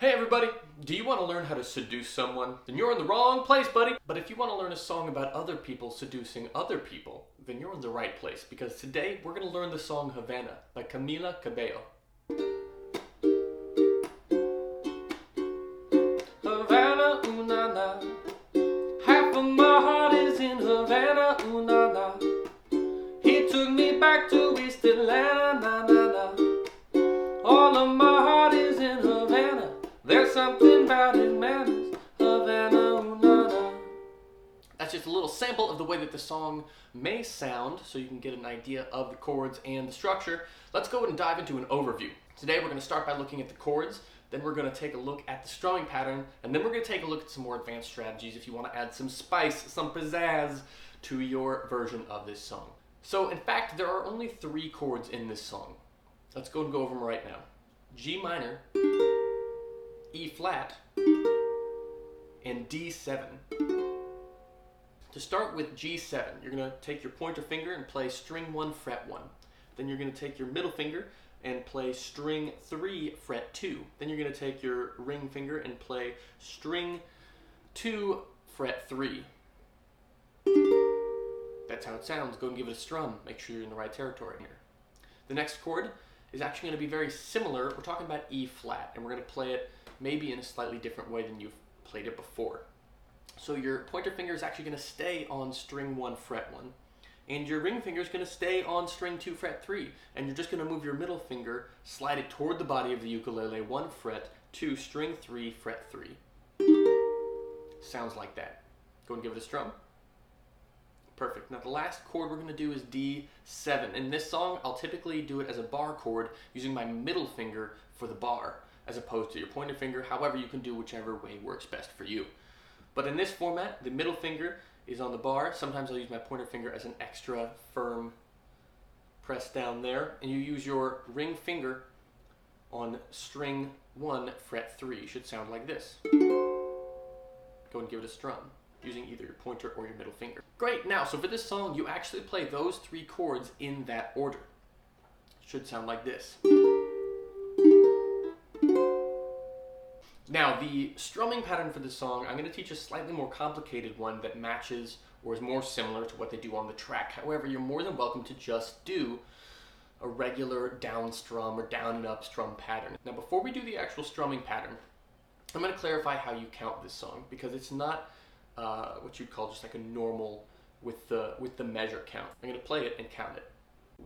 Hey everybody! Do you want to learn how to seduce someone? Then you're in the wrong place, buddy! But if you want to learn a song about other people seducing other people, then you're in the right place, because today we're going to learn the song Havana by Camila Cabello. Havana, ooh na na. Half of my heart is in Havana, ooh na na. He took me back to East Atlanta, na na na. All of my heart is in Havana. There's something about his manners, Havana, ooh na na. That's just a little sample of the way that the song may sound, so you can get an idea of the chords and the structure. Let's go and dive into an overview. Today we're going to start by looking at the chords, then we're going to take a look at the strumming pattern, and then we're going to take a look at some more advanced strategies if you want to add some spice, some pizzazz to your version of this song. So in fact, there are only 3 chords in this song. Let's go and go over them right now. G minor, E flat, and D7. To start with G7, you're going to take your pointer finger and play string 1, fret 1. Then you're going to take your middle finger and play string 3, fret 2. Then you're going to take your ring finger and play string 2, fret 3. That's how it sounds. Go and give it a strum. Make sure you're in the right territory here. The next chord is actually going to be very similar. We're talking about E flat, and we're going to play it maybe in a slightly different way than you've played it before. So your pointer finger is actually going to stay on string 1, fret 1, and your ring finger is going to stay on string 2, fret 3, and you're just going to move your middle finger, slide it toward the body of the ukulele, 1 fret, to string 3, fret 3. Sounds like that. Go and give it a strum. Perfect. Now the last chord we're going to do is D7. In this song, I'll typically do it as a bar chord using my middle finger for the bar, as opposed to your pointer finger. However, you can do whichever way works best for you. But in this format, the middle finger is on the bar. Sometimes I'll use my pointer finger as an extra firm press down there. And you use your ring finger on string 1, fret 3. It should sound like this. Go and give it a strum, using either your pointer or your middle finger. Great, now, so for this song, you actually play those 3 chords in that order. It should sound like this. Now, the strumming pattern for this song, I'm going to teach a slightly more complicated one that matches or is more similar to what they do on the track. However, you're more than welcome to just do a regular down strum or down and up strum pattern. Now, before we do the actual strumming pattern, I'm going to clarify how you count this song, because it's not what you'd call just like a normal with the measure count. I'm going to play it and count it.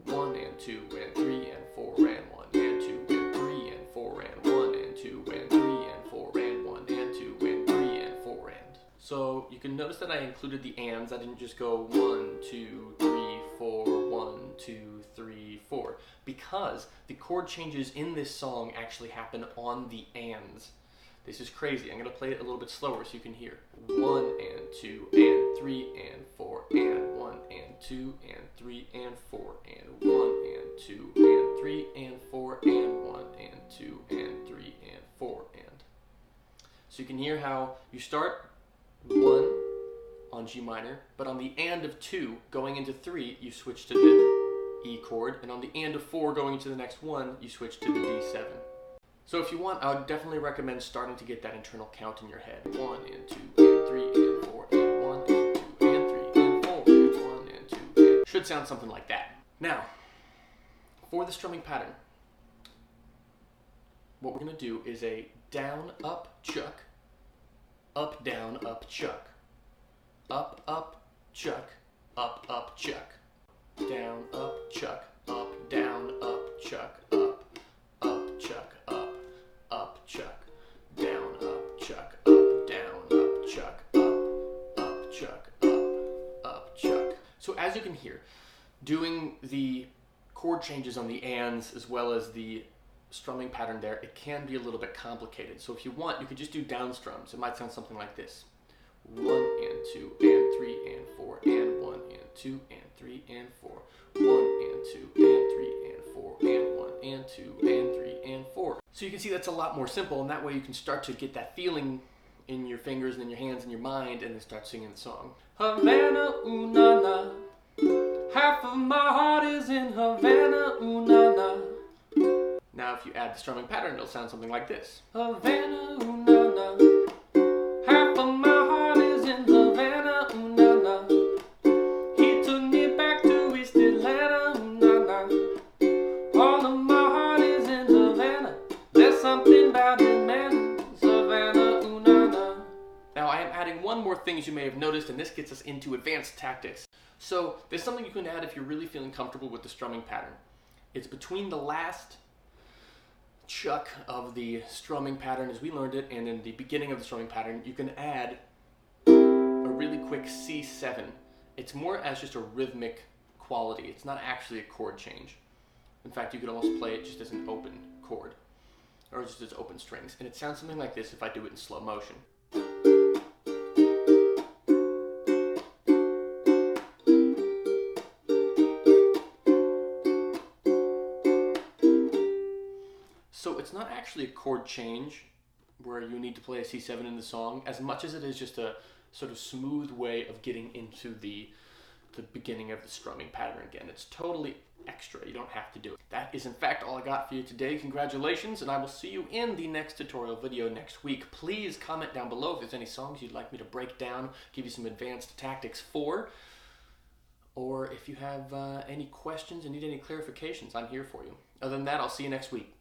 1 and 2 and 3 and 4 and 1 and 2 and 3 and 4 and 1 and 2 and 3 and 4 and 1 and 2 and 3 and 4 and. So you can notice that I included the ands. I didn't just go 1, 2, 3, 4, 1, 2, 3, 4, because the chord changes in this song actually happen on the ands. This is crazy. I'm going to play it a little bit slower so you can hear. 1 and 2 and 3 and 4 and 1 and 2 and 3 and 4 and 1 and 2 and 3 and 4 and 1 and 2 and 3 and 4 and. So you can hear how you start 1 on G minor, but on the and of 2 going into 3, you switch to the E chord, and on the and of 4 going into the next one, you switch to the D7. So if you want, I would definitely recommend starting to get that internal count in your head. 1 and 2 and 3 and 4 and 1 and 2 and 3 and 4 and 1 and 2 and... Should sound something like that. Now, for the strumming pattern, what we're going to do is a down, up, chuck, up, down, up, chuck, up, chuck, up, chuck, down, up, chuck, up, down, up, chuck, up, chuck, up, chuck, down, up, chuck, up, down, up, chuck, up, chuck, up, chuck. So as you can hear, doing the chord changes on the ands as well as the strumming pattern there, it can be a little bit complicated. So if you want, you could just do down strums. It might sound something like this. 1 and 2 and 3 and 4 and 1 and 2 and 3 and 4. 1 and 2 and 3 and 4 and 1 and 2 and 3 and 4. So you can see that's a lot more simple, and that way you can start to get that feeling in your fingers and in your hands and your mind, and then start singing the song. Havana, ooh na na. Half of my heart is in Havana, ooh na na. Now if you add the strumming pattern, it'll sound something like this. Havana, ooh na na. Half of my heart is in Havana, ooh na na. He took me back to East Atlanta, ooh na na. All of my heart is in Havana. There's something about it, man. Havana, ooh na na. Now I am adding one more thing, as you may have noticed, and this gets us into advanced tactics. So there's something you can add if you're really feeling comfortable with the strumming pattern. It's between the last chuck of the strumming pattern as we learned it and in the beginning of the strumming pattern, you can add a really quick C7. It's more as just a rhythmic quality. It's not actually a chord change. In fact, you could almost play it just as an open chord or just as open strings. And it sounds something like this if I do it in slow motion. So it's not actually a chord change where you need to play a C7 in the song as much as it is just a sort of smooth way of getting into the beginning of the strumming pattern again. It's totally extra. You don't have to do it. That is in fact all I got for you today. Congratulations, and I will see you in the next tutorial video next week. Please comment down below if there's any songs you'd like me to break down, give you some advanced tactics for, or if you have any questions and need any clarifications, I'm here for you. Other than that, I'll see you next week.